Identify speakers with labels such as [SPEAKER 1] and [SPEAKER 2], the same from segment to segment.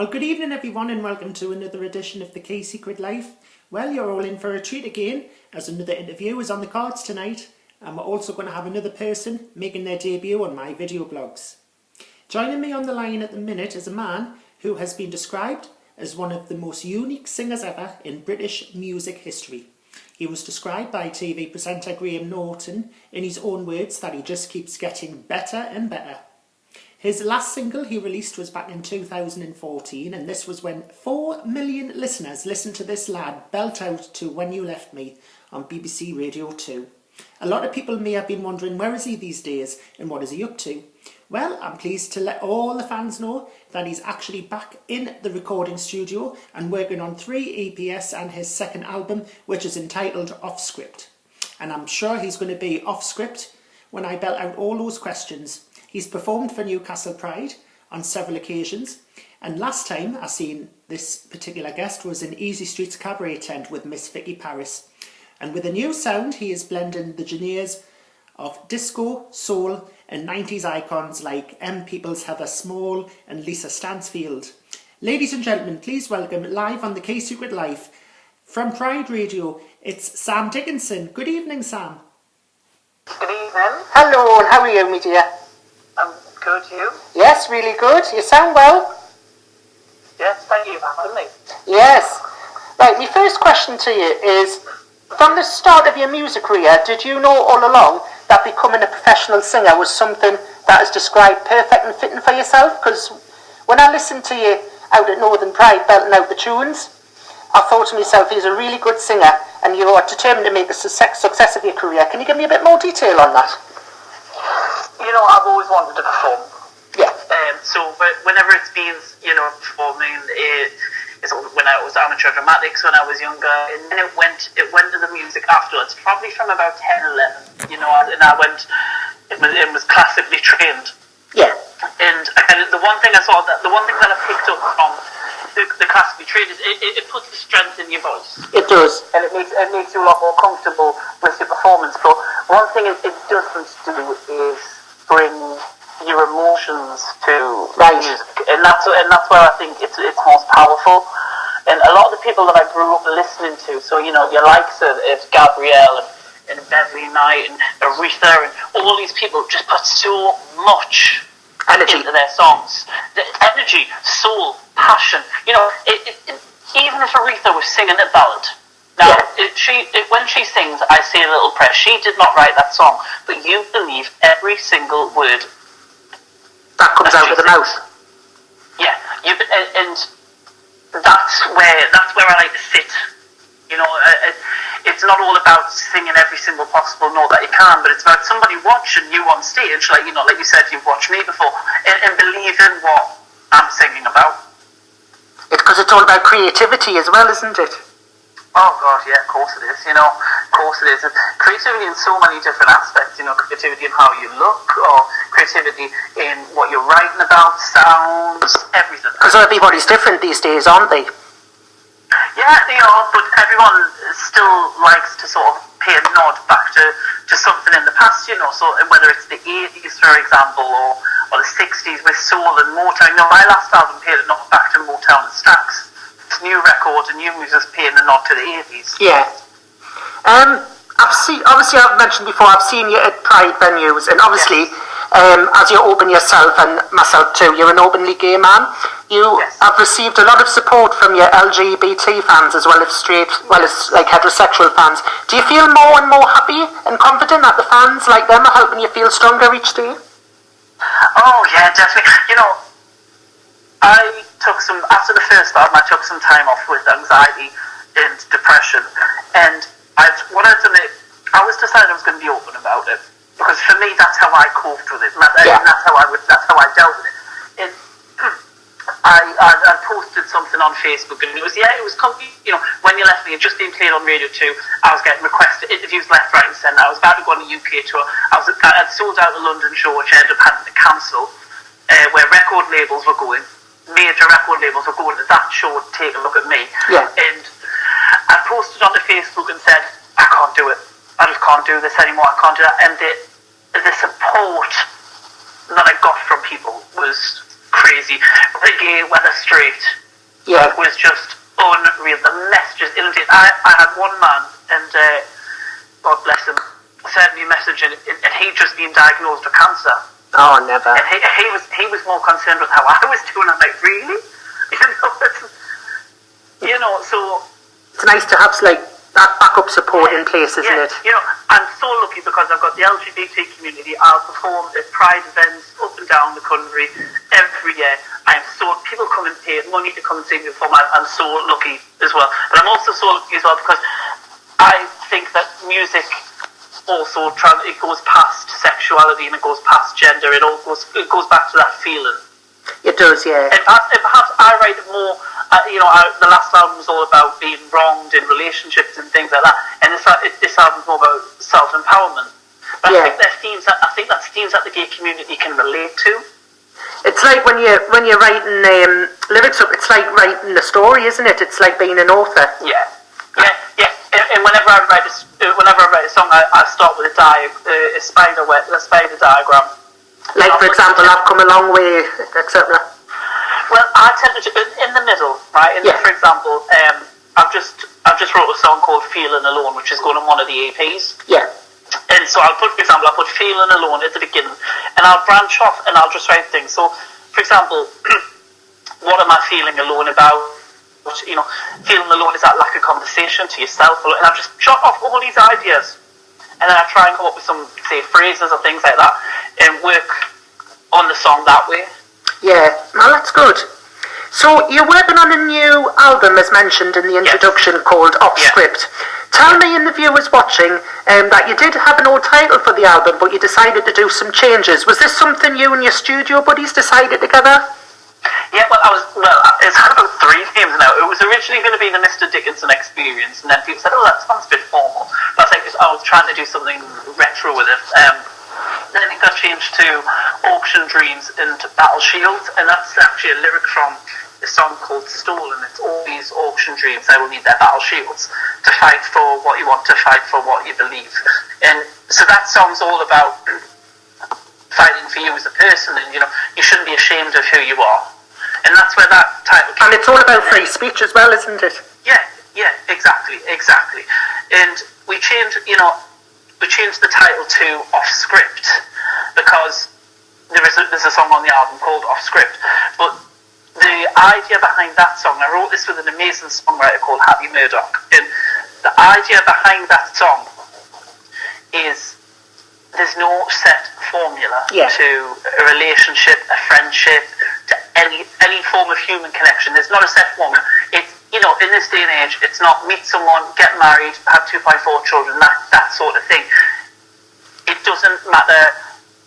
[SPEAKER 1] Well, good evening everyone and welcome to another edition of The K-Secret Life. Well, you're all in for a treat again as another interview is on the cards tonight, and we're also going to have another person making their debut on my video blogs. Joining me on the line at the minute is a man who has been described as one of the most unique singers ever in British music history. He was described by TV presenter Graham Norton in his own words that he just keeps getting better and better. His last single he released was back in 2014, and this was when 4 million listeners listened to this lad belt out to When You Left Me on BBC Radio 2. A lot of people may have been wondering where is he these days and what is he up to. Well, I'm pleased to let all the fans know that he's actually back in the recording studio and working on 3 EPs and his second album, which is entitled Off Script. And I'm sure he's going to be off script when I belt out all those questions. He's performed for Newcastle Pride on several occasions, and last time I seen this particular guest was in Easy Street's cabaret tent with Miss Vicky Paris. And with a new sound, he is blending the genres of disco, soul and 90s icons like M. Peoples, Heather Small and Lisa Stansfield. Ladies and gentlemen, please welcome live on the K-Secret Life from Pride Radio, it's Sam Dickinson. Good evening, Sam.
[SPEAKER 2] Good evening.
[SPEAKER 3] Hello, and how are you, my dear?
[SPEAKER 2] I'm good, you?
[SPEAKER 3] Yes, really good. You sound well.
[SPEAKER 2] Yes, thank you for having me.
[SPEAKER 3] Yes. Right, my first question to you is, from the start of your music career, did you know all along that becoming a professional singer was something that is described perfect and fitting for yourself? Because when I listened to you out at Northern Pride belting out the tunes, I thought to myself, he's a really good singer and you are determined to make a success of your career. Can you give me a bit more detail on that?
[SPEAKER 2] You know, I've always wanted to perform.
[SPEAKER 3] Yeah.
[SPEAKER 2] But whenever it's been, performing, it's when I was amateur dramatics when I was younger, and then it went to the music afterwards, probably from about 10, 11, and it was classically trained.
[SPEAKER 3] Yeah.
[SPEAKER 2] And the one thing that I picked up from the classically trained is it puts the strength in your voice.
[SPEAKER 3] It does.
[SPEAKER 2] And it makes you a lot more comfortable with your performance. But one thing it doesn't do is bring your emotions to music, and that's where I think it's most powerful. And a lot of the people that I grew up listening to, so your likes of Gabrielle and Beverly Knight and Aretha and all these people just put so much energy into their songs. The energy, soul, passion. Even if Aretha was singing a ballad. Now, when she sings, I say a little prayer. She did not write that song, but you believe every single word
[SPEAKER 3] that comes out of the mouth.
[SPEAKER 2] Yeah, and that's where I like to sit. It's not all about singing every single possible note that you can, but it's about somebody watching you on stage, like you said, you've watched me before, and believing what I'm singing about.
[SPEAKER 3] Because it's all about creativity as well, isn't it?
[SPEAKER 2] Oh God, yeah, of course it is. Of course it is. Creativity in so many different aspects. Creativity in how you look, or creativity in what you're writing about, sounds, everything.
[SPEAKER 3] Because everybody's different these days, aren't they?
[SPEAKER 2] Yeah, they are, but everyone still likes to sort of pay a nod back to something in the past, So whether it's the 80s, for example, or the 60s with soul and Motown. My last album paid a nod back to Motown and Stax. New records and new music's paying a nod to the 80s.
[SPEAKER 3] Yeah. I've mentioned before, I've seen you at Pride venues, and obviously, as you open yourself and myself too, you're an openly gay man. You have received a lot of support from your LGBT fans as well as heterosexual fans. Do you feel more and more happy and confident that the fans like them are helping you feel stronger each day?
[SPEAKER 2] Oh yeah, definitely. After the first album, I took some time off with anxiety and depression, and I was decided I was going to be open about it, because for me that's how I coped with it, and that's how I dealt with it. And I posted something on Facebook, and it was When You Left Me had just been played on Radio 2. I was getting requested interviews left, right, and centre. I was about to go on a UK tour. I'd sold out a London show, which I ended up having to cancel, where record labels were going. Major record labels were going to that show to take a look at me.
[SPEAKER 3] Yeah.
[SPEAKER 2] And I posted onto Facebook and said, I can't do it. I just can't do this anymore. I can't do that. And the support that I got from people was crazy. Reggae, Weather Straight, was just unreal. The messages, I had one man, and God bless him, sent me a message, and he'd just been diagnosed with cancer.
[SPEAKER 3] Oh, never.
[SPEAKER 2] And he was more concerned with how I was doing. I'm like, really? So
[SPEAKER 3] it's nice to have like that backup support in place, isn't it?
[SPEAKER 2] I'm so lucky because I've got the LGBT community. I'll perform at Pride events up and down the country every year. People come and pay money to come and see me perform. I'm so lucky as well. And I'm also so lucky as well because I think that music also it goes past sexuality and it goes past gender. It goes back to that feeling.
[SPEAKER 3] It does, yeah.
[SPEAKER 2] And perhaps I write it more. The last album was all about being wronged in relationships and things like that, and this album's more about self-empowerment. But I think that's themes that the gay community can relate to.
[SPEAKER 3] It's like when you're writing lyrics up. It's like writing a story, isn't it? It's like being an author.
[SPEAKER 2] Yeah. And whenever I write a song, I start with a spider diagram.
[SPEAKER 3] Like, for example, I've come a long way, etc.
[SPEAKER 2] Well, I tend to in the middle, right? For example, I've just wrote a song called "Feeling Alone," which is going on one of the EPs.
[SPEAKER 3] Yeah.
[SPEAKER 2] And so I'll put "Feeling Alone" at the beginning, and I'll branch off and I'll just write things. So, for example, what am I feeling alone about? Feeling alone is that lack of conversation to yourself, and I just jot off all these ideas, and then I try and come up with some, say, phrases or things like that, and work on the song that way.
[SPEAKER 3] Yeah, well, that's good. So you're working on a new album, as mentioned in the introduction, called Off Script. Tell me and the viewers watching that you did have an old title for the album, but you decided to do some changes. Was this something you and your studio buddies decided together?
[SPEAKER 2] Yeah, it's had about 3 names now. It was originally going to be the Mr. Dickinson Experience, and then people said, that sounds a bit formal. But I was trying to do something retro with it. Then it got changed to Auction Dreams and Battle Shields, and that's actually a lyric from a song called Stolen. It's all these auction dreams, they will need their battle shields to fight for what you want, to fight for what you believe. And so that song's all about fighting for you as a person, and you shouldn't be ashamed of who you are. And that's where that title came.
[SPEAKER 3] And it's all about free speech as well, isn't it?
[SPEAKER 2] Yeah, exactly. And we changed the title to Off Script because there's a song on the album called Off Script. But the idea behind that song, I wrote this with an amazing songwriter called Happy Murdoch, and the idea behind that song is there's no set formula to a relationship, a friendship, to any form of human connection. There's not a set formula. It's, in this day and age, it's not meet someone, get married, have 2.4 children, that sort of thing. It doesn't matter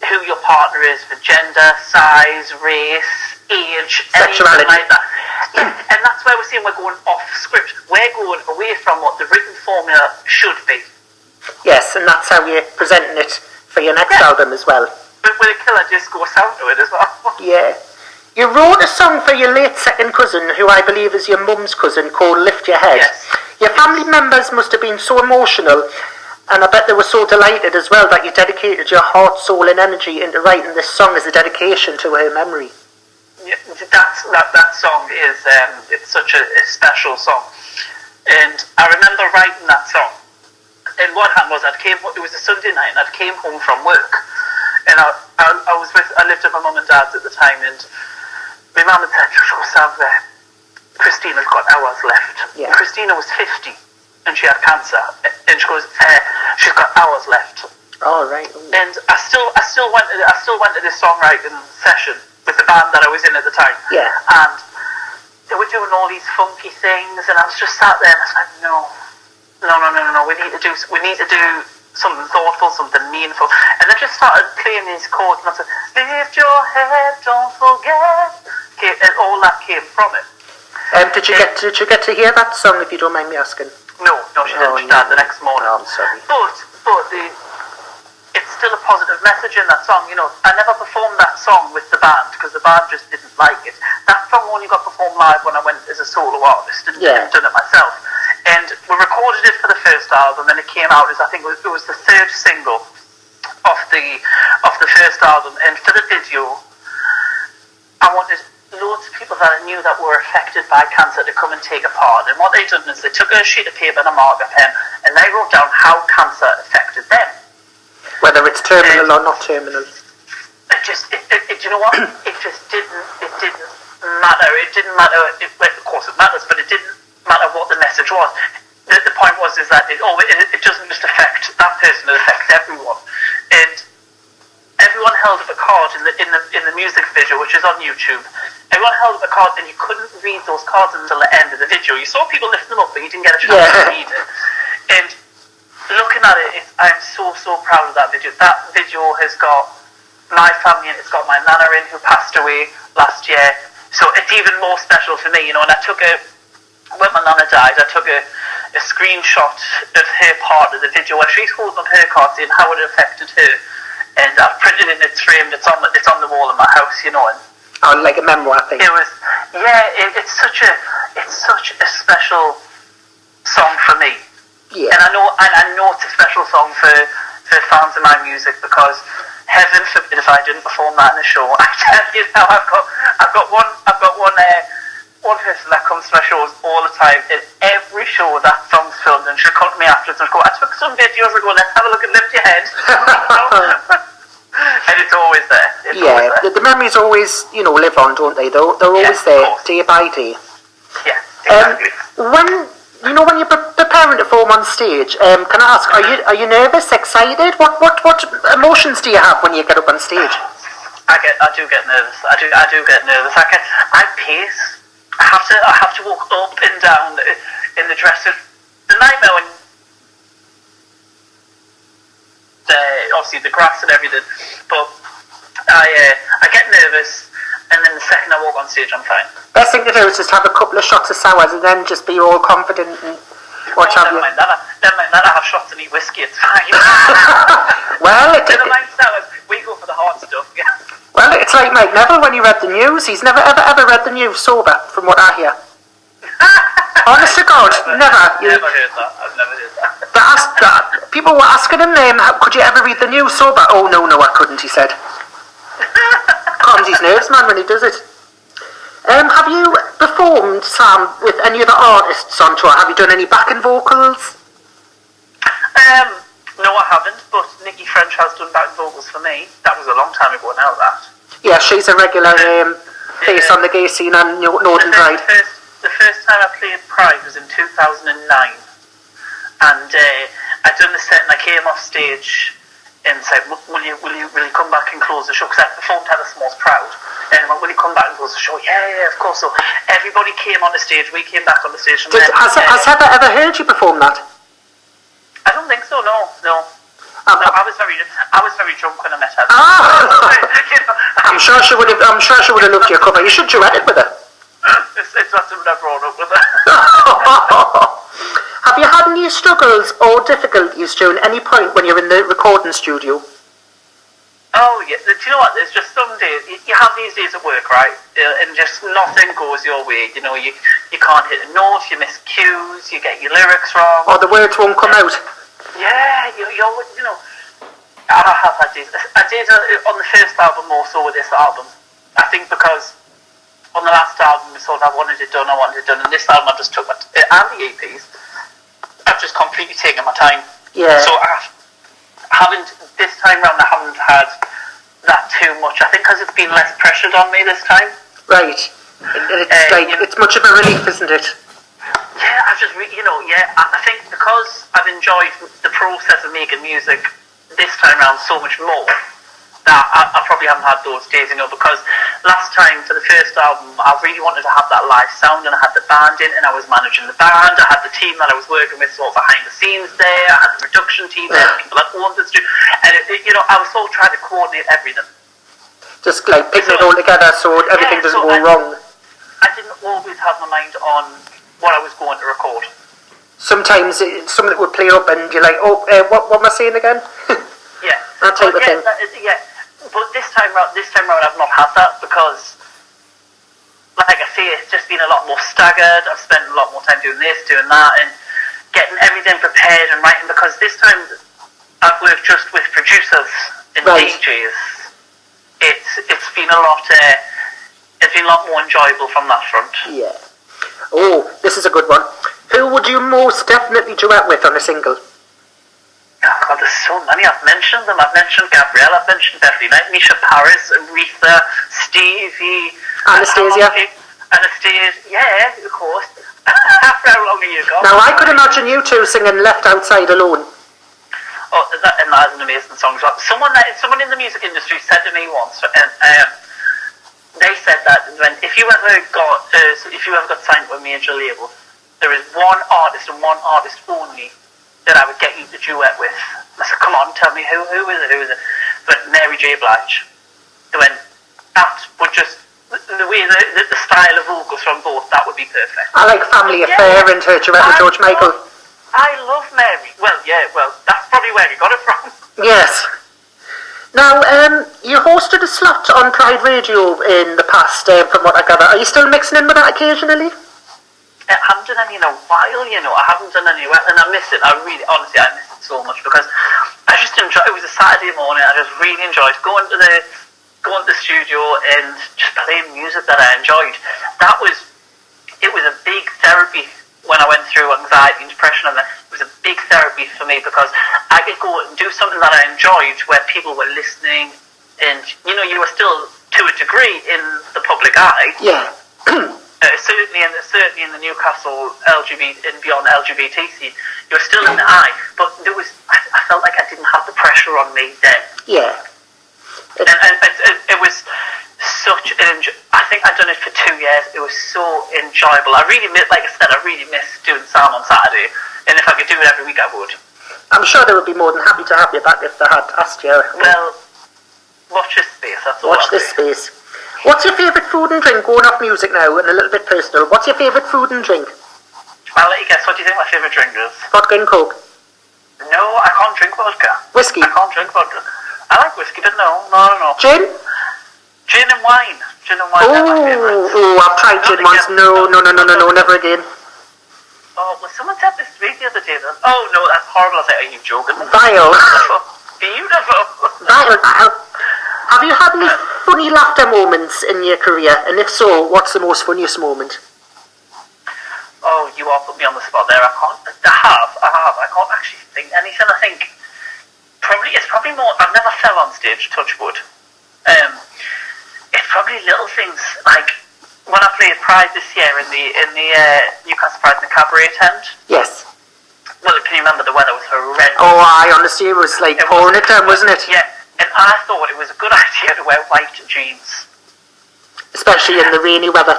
[SPEAKER 2] who your partner is for gender, size, race, age,
[SPEAKER 3] sexuality,
[SPEAKER 2] anything like that. Yeah, and that's where we're saying we're going off script. We're going away from what the written formula should be.
[SPEAKER 3] Yes, and that's how you're presenting it for your next album as well.
[SPEAKER 2] But with a killer disco sound to it as well.
[SPEAKER 3] Yeah. You wrote a song for your late second cousin, who I believe is your mum's cousin, called Lift Your Head.
[SPEAKER 2] Yes.
[SPEAKER 3] Your family members must have been so emotional, and I bet they were so delighted as well that you dedicated your heart, soul and energy into writing this song as a dedication to her memory.
[SPEAKER 2] Yeah, that song is it's such a special song. And I remember writing that song. And what happened was it was a Sunday night and I came home from work. And I lived with my mum and dad's at the time, and my mum had said, Sam, Christina's got hours left.
[SPEAKER 3] Yeah.
[SPEAKER 2] Christina was 50 and she had cancer, and she goes, she's got hours left.
[SPEAKER 3] Oh, right. Ooh.
[SPEAKER 2] And I still went to this songwriting session with the band that I was in at the time.
[SPEAKER 3] Yeah.
[SPEAKER 2] And they were doing all these funky things, and I was just sat there and I was like, no. We need to do something thoughtful, something meaningful. And they just started playing these chords, and I said, lift your head, don't forget. Okay, and all that came from it.
[SPEAKER 3] Did you get to hear that song, if you don't mind me asking?
[SPEAKER 2] No, she didn't. She died the next morning.
[SPEAKER 3] Oh, I'm sorry.
[SPEAKER 2] But it's still a positive message in that song. I never performed that song with the band because the band just didn't like it. That song only got performed live when I went as a solo artist and done it myself. And we recorded it for the first album, and it came out as, I think it was the third single of the first album. And for the video, I wanted people that I knew that were affected by cancer to come and take a part. And what they done is they took a sheet of paper and a marker pen and they wrote down how cancer affected them.
[SPEAKER 3] Whether it's terminal or not terminal.
[SPEAKER 2] You know what? It didn't matter. It didn't matter. Well, of course it matters, but it didn't matter what the message was. The point was is that it doesn't just affect that person; it affects everyone. And everyone held up a card in the music video, which is on YouTube. Everyone held up a card, and you couldn't read those cards until the end of the video. You saw people lift them up, but you didn't get a chance to read it. And looking at it, I'm so proud of that video. That video has got my family, and it's got my nana in, who passed away last year. So it's even more special for me, you know. And I took when my nana died, I took a screenshot of her part of the video where she's holding up her card, saying how it affected her. And I've printed it, it's framed, it's on the wall in my house, you know. And
[SPEAKER 3] like a memoir thing.
[SPEAKER 2] It was, it's such a special song for me.
[SPEAKER 3] Yeah.
[SPEAKER 2] And I know it's a special song for fans of my music, because heaven forbid if I didn't perform that in a show. I tell you now, I've got one person that comes to my shows all the time. In every show that song's filmed, and she'll come to me afterwards and go, I took some videos ago, let's have a look and lift your head. And it's always there. Always there.
[SPEAKER 3] The memories always, live on, don't they? They're always there, day by day.
[SPEAKER 2] Yeah, exactly.
[SPEAKER 3] When you're preparing to perform on stage, can I ask, are you nervous, excited? What emotions do you have when you get up on stage?
[SPEAKER 2] I do get nervous. I do get nervous. I pace. I have to walk up and down in the dressing. The nightmare when obviously the grass and everything, but I get nervous, and then the second I walk on stage, I'm fine.
[SPEAKER 3] Best thing to do is just have a couple of shots of sours and then just be all confident and watch out.
[SPEAKER 2] Never mind that. I have shots and eat whiskey. It's fine.
[SPEAKER 3] Well,
[SPEAKER 2] never mind sours. We go for the hard stuff. Yeah.
[SPEAKER 3] Well, it's like Mike Neville when he read the news. He's never ever read the news sober, from what I hear. Honest to God, never.
[SPEAKER 2] I've never heard that. I've never heard that.
[SPEAKER 3] People were asking him, could you ever read the news sober? Oh, no, I couldn't, he said. Calms his nerves, man, when he does it. Have you performed, Sam, with any other artists on tour? Have you done any backing vocals?
[SPEAKER 2] No, I haven't, but Nikki French has done backing vocals for me. That was a long time ago now, that.
[SPEAKER 3] Yeah, she's a regular face on the gay scene and Northern Pride.
[SPEAKER 2] The first time I played Pride was in 2009. And I'd done the set and I came off stage and said, will you come back and close the show? Because I performed Heather Small's Proud. And I went, will you come back and close the show? Yeah, of course. So everybody came on the stage, we came back on the stage. And
[SPEAKER 3] has Heather ever heard you perform that?
[SPEAKER 2] I don't think so, no. No, I was very drunk when I met her.
[SPEAKER 3] I'm sure she would have loved your cover. You should duet it with her.
[SPEAKER 2] It's not something I brought up with her.
[SPEAKER 3] Have you had any struggles or difficulties during any point when you're in the recording studio?
[SPEAKER 2] Oh yeah, do you know what? There's just some days you have these days at work, right? And just nothing goes your way. You know, you can't hit a note, you miss cues, you get your lyrics wrong,
[SPEAKER 3] or the words won't come out.
[SPEAKER 2] Yeah, you know. I have had days. I did on the first album more so with this album. I think because on the last album, I wanted it done, and this album I just took and the EPs. I've just completely taken my time.
[SPEAKER 3] Yeah. So
[SPEAKER 2] this time round, I haven't had that too much. I think because it's been less pressured on me this time.
[SPEAKER 3] Right. It's much of a relief, isn't it?
[SPEAKER 2] Yeah, I think because I've enjoyed the process of making music this time round so much more, that I probably haven't had those days, because last time for the first album, I really wanted to have that live sound, and I had the band in, and I was managing the band, I had the team that I was working with sort of behind the scenes there, I had the production team there, people that owned the studio, and I was sort of trying to coordinate everything.
[SPEAKER 3] Just like picking it all together so everything doesn't go wrong.
[SPEAKER 2] I didn't always have my mind on what I was going to record.
[SPEAKER 3] Sometimes something would play up and you're like, what am I saying again?
[SPEAKER 2] Yeah.
[SPEAKER 3] That type of thing.
[SPEAKER 2] Yeah. But this time round, I've not had that because, like I say, it's just been a lot more staggered. I've spent a lot more time doing this, doing that, and getting everything prepared and writing. Because this time, I've worked just with producers and DJs. It's been a lot. it's been a lot more enjoyable from that front.
[SPEAKER 3] Yeah. Oh, this is a good one. Who would you most definitely duet with on a single?
[SPEAKER 2] Oh God, there's so many. I've mentioned them. I've mentioned Gabrielle. I've mentioned Beverly Knight, Misha Paris, Aretha, Stevie,
[SPEAKER 3] Anastasia.
[SPEAKER 2] Anastasia, yeah, of course. How long are you gone?
[SPEAKER 3] Now I could imagine you two singing "Left Outside Alone."
[SPEAKER 2] Oh, that is an amazing song. Someone in the music industry said to me once, and they said that if you ever got signed to a major label, there is one artist and one artist only that I would get you to duet with. I said, come on, tell me who is it? But Mary J. Blige. They went, that would just, the way the style of vocals from both, that would be perfect.
[SPEAKER 3] I like Family Affair and her duet with George Michael.
[SPEAKER 2] I love Mary. Well, that's probably where you got it from.
[SPEAKER 3] Yes. Now, you hosted a slot on Pride Radio in the past, from what I gather. Are you still mixing in with that occasionally?
[SPEAKER 2] I haven't done any in a while, I haven't done any, and I miss it. Honestly, I miss it so much because I just enjoy. It was a Saturday morning. I just really enjoyed going to the studio and just playing music that I enjoyed. It was a big therapy when I went through anxiety and depression, and it was a big therapy for me because I could go and do something that I enjoyed where people were listening, and you were still to a degree in the public eye.
[SPEAKER 3] Yeah.
[SPEAKER 2] Certainly in the Newcastle LGBT and beyond LGBT scene, you're still in the eye, but I felt like I didn't have the pressure on me then.
[SPEAKER 3] Yeah.
[SPEAKER 2] And it was such I think I'd done it for 2 years. It was so enjoyable. I really miss doing Sam on Saturday, and if I could do it every week, I would.
[SPEAKER 3] I'm sure they would be more than happy to have you back if they had asked you.
[SPEAKER 2] Well, watch this space. That's all.
[SPEAKER 3] Watch this space. What's your favourite food and drink? Going off music now and a little bit personal. What's your favourite food and drink?
[SPEAKER 2] I'll let you guess. What do you think my favourite drink is?
[SPEAKER 3] Vodka and Coke.
[SPEAKER 2] No, I can't drink vodka.
[SPEAKER 3] Whiskey.
[SPEAKER 2] I can't drink vodka. I like whiskey, but no.
[SPEAKER 3] Gin?
[SPEAKER 2] Gin and wine. Gin and wine are my favourites.
[SPEAKER 3] Oh, I've tried gin once. No, never again.
[SPEAKER 2] Oh, well, someone said this to me the other day. Oh, no, that's horrible. I was like, are you joking?
[SPEAKER 3] Vile.
[SPEAKER 2] Beautiful.
[SPEAKER 3] Vile. Have you had any funny laughter moments in your career? And if so, what's the most funniest moment?
[SPEAKER 2] Oh, you all put me on the spot there. I have. I can't actually think anything. I think it's probably more. I've never fell on stage, touch wood. It's probably little things like when I played Pride this year in the Newcastle Pride in the cabaret tent.
[SPEAKER 3] Yes.
[SPEAKER 2] Well, can you remember the weather was horrendous?
[SPEAKER 3] Oh, I honestly, it was like pouring it down, wasn't it?
[SPEAKER 2] Yeah. And I thought it was a good idea to wear white jeans.
[SPEAKER 3] Especially in the rainy weather.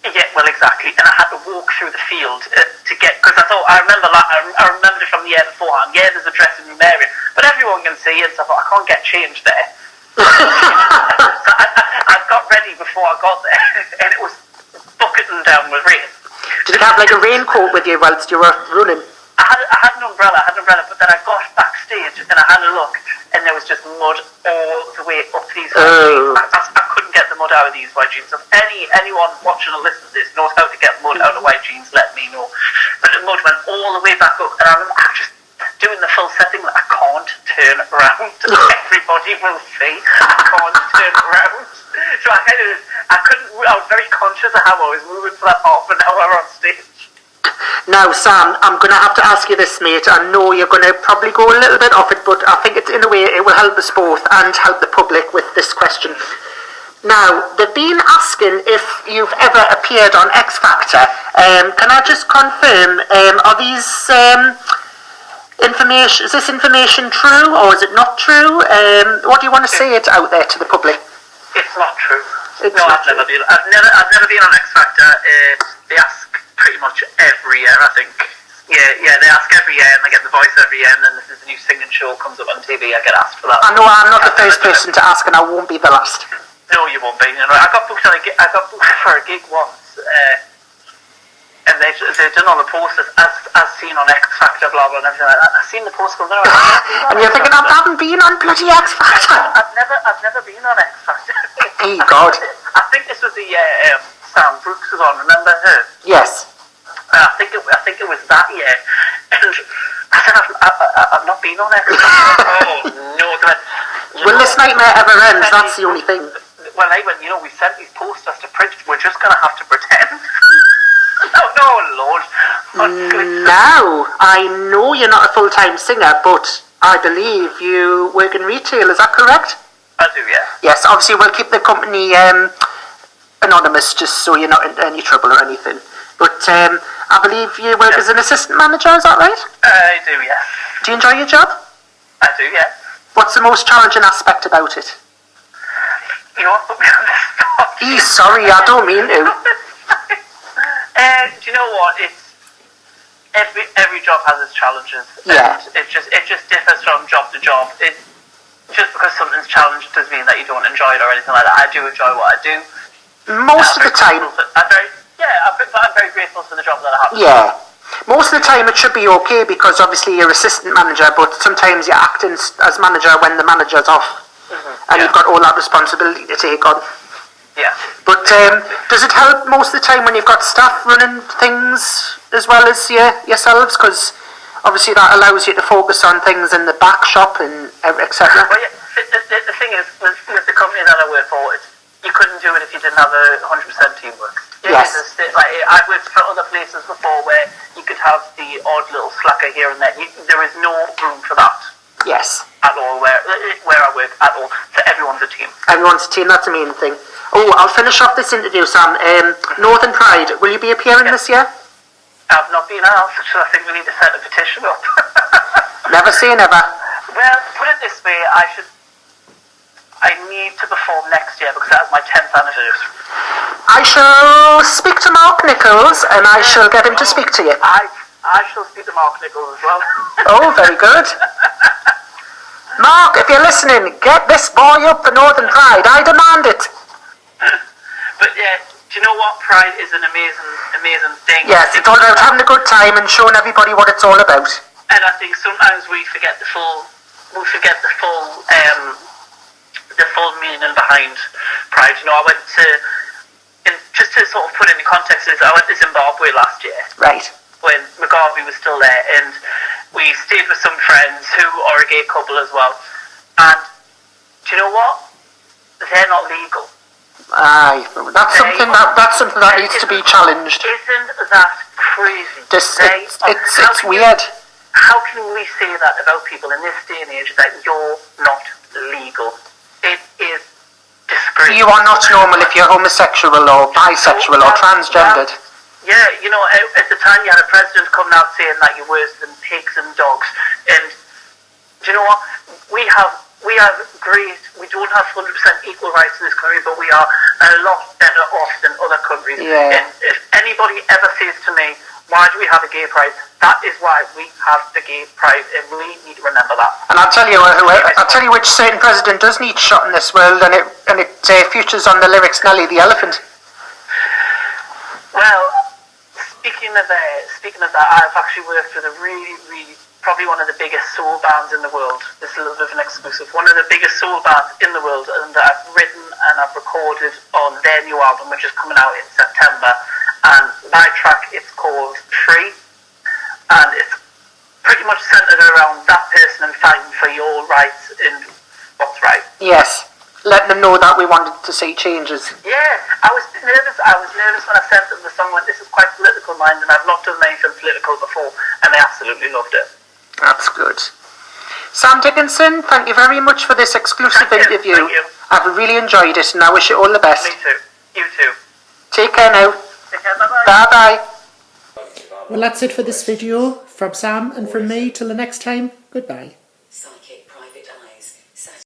[SPEAKER 2] Yeah, well, exactly. And I had to walk through the field to get, because I remember it from the year beforehand. Yeah, there's a dressing room area, but everyone can see it, so I thought, I can't get changed there. So I got ready before I got there, and it was bucketing down with rain.
[SPEAKER 3] Did you have like a raincoat with you whilst you were running?
[SPEAKER 2] I had an umbrella, but then I got backstage and I had a look, and there was just mud all the way up these white jeans. I couldn't get the mud out of these white jeans. So if anyone watching or listening to this knows how to get mud out of white jeans, let me know. But the mud went all the way back up, and I remember just doing the full setting that I can't turn around. Everybody will see I can't turn around. So I was very conscious of how I was moving for that half an hour on stage.
[SPEAKER 3] Now, Sam, I'm going to have to ask you this, mate. I know you're going to probably go a little bit off it, but I think in a way it will help us both and help the public with this question. Now, they've been asking if you've ever appeared on X Factor. Can I just confirm, are these information? Is this information true or is it not true? What do you want to say it out there to the public?
[SPEAKER 2] It's not true.
[SPEAKER 3] I've
[SPEAKER 2] never been. I've never been on X Factor. They ask pretty much every year, I think. Yeah, they ask every year, and I get the voice every year, and then this is a new singing show comes up on TV. I get asked for that.
[SPEAKER 3] I know I'm not the first person to ask, and I won't be the last.
[SPEAKER 2] No, you won't be. I got booked for a gig once, and they've done all the posters as seen on X Factor, blah blah, and everything like that. I've seen the posters there,
[SPEAKER 3] and you're thinking, I haven't been on bloody X Factor.
[SPEAKER 2] I've never been on X Factor.
[SPEAKER 3] Hey God.
[SPEAKER 2] I think this was the year Sam Brooks was on. Remember her?
[SPEAKER 3] Yes.
[SPEAKER 2] I think it was that year, and I said I've not been on X Factor. Oh no!
[SPEAKER 3] Will this nightmare ever end? That's the only thing.
[SPEAKER 2] well, when we sent these posters to print, we're just going to have to pretend. No, Lord.
[SPEAKER 3] Now, I know you're not a full-time singer, but I believe you work in retail, is that correct?
[SPEAKER 2] I do, yeah.
[SPEAKER 3] Yes, obviously we'll keep the company anonymous just so you're not in any trouble or anything. But I believe you work as an assistant manager, is that right?
[SPEAKER 2] I do, yes.
[SPEAKER 3] Do you enjoy your job?
[SPEAKER 2] I do, yes.
[SPEAKER 3] What's the most challenging aspect about it?
[SPEAKER 2] You know what, put me on the spot.
[SPEAKER 3] Sorry, I don't mean to.
[SPEAKER 2] Do you know what? It's every job has its challenges.
[SPEAKER 3] Yeah.
[SPEAKER 2] And it just differs from job to job. Just because something's challenged doesn't mean that you don't enjoy it or anything like that. I do enjoy what I do.
[SPEAKER 3] Most of the time.
[SPEAKER 2] I'm very grateful for the job that I have.
[SPEAKER 3] Yeah. Most of the time it should be okay because obviously you're assistant manager, but sometimes you're acting as manager when the manager's off. And you've got all that responsibility to take on.
[SPEAKER 2] Yeah.
[SPEAKER 3] But does it help most of the time when you've got staff running things as well as yourselves? Because obviously that allows you to focus on things in the back shop and etc.
[SPEAKER 2] Well, yeah, the thing is, with the company that I work for, you couldn't do it if you didn't have 100% teamwork.
[SPEAKER 3] Yes.
[SPEAKER 2] I've worked for other places before where you could have the odd little slacker here and there. There is no room for that.
[SPEAKER 3] Yes.
[SPEAKER 2] At all, where I work at all. So everyone's a team.
[SPEAKER 3] Everyone's a team, that's the main thing. Oh, I'll finish off this interview, Sam. Northern Pride, will you be appearing this year?
[SPEAKER 2] I've not been asked, so I think we need to set a petition up.
[SPEAKER 3] Never say never.
[SPEAKER 2] Well, put it this way, I need to perform next year because that's my 10th anniversary.
[SPEAKER 3] I shall speak to Mark Nichols and I shall get him to speak to you.
[SPEAKER 2] I shall speak to Mark Nichols as well.
[SPEAKER 3] Oh, very good. Mark, if you're listening, get this boy up for Northern Pride. I demand it.
[SPEAKER 2] But yeah, do you know what? Pride is an amazing thing.
[SPEAKER 3] Yes, it's all about having a good time and showing everybody what it's all about.
[SPEAKER 2] And I think sometimes we forget the full meaning behind Pride. You know, I went to, just to sort of put it in context, I went to Zimbabwe last year.
[SPEAKER 3] Right.
[SPEAKER 2] When Mugabe was still there, and we stayed with some friends who are a gay couple as well. And do you know what? They're not legal.
[SPEAKER 3] Aye, that's something that needs to be challenged.
[SPEAKER 2] Isn't that crazy?
[SPEAKER 3] It's weird.
[SPEAKER 2] How can we say that about people in this day and age that you're not legal? It is disgraceful.
[SPEAKER 3] You are not normal if you're homosexual or bisexual or transgendered.
[SPEAKER 2] Yeah, you know, at the time you had a president coming out saying that you're worse than pigs and dogs. And do you know what? We have great, we don't have 100% equal rights in this country, but we are a lot better off than other countries.
[SPEAKER 3] Yeah.
[SPEAKER 2] And if anybody ever says to me, why do we have a gay pride? That is why we have the gay pride, and we need to remember that. And
[SPEAKER 3] I'll tell you which certain president does need shot in this world, and it features on the lyrics Nelly the Elephant.
[SPEAKER 2] Well, speaking of that, I've actually worked with a really, probably one of the biggest soul bands in the world. This is a little bit of an exclusive. One of the biggest soul bands in the world, and I've written and I've recorded on their new album, which is coming out in September. And my track, it's called Free, and it's pretty much centered around that person and fighting for your rights and what's right.
[SPEAKER 3] Yes. Let them know that we wanted to see changes.
[SPEAKER 2] Yeah, I was nervous when I sent them the song. Went, this is quite political, mind, and I've not done anything political before, and they absolutely loved it.
[SPEAKER 3] That's good. Sam Dickinson, thank you very much for this exclusive interview.
[SPEAKER 2] Thank you.
[SPEAKER 3] I've really enjoyed it, and I wish you all the best.
[SPEAKER 2] Me too. You too.
[SPEAKER 3] Take care now.
[SPEAKER 2] Take care. Bye-bye.
[SPEAKER 3] Bye-bye.
[SPEAKER 1] Well, that's it for this video. From Sam and from me, till the next time, goodbye.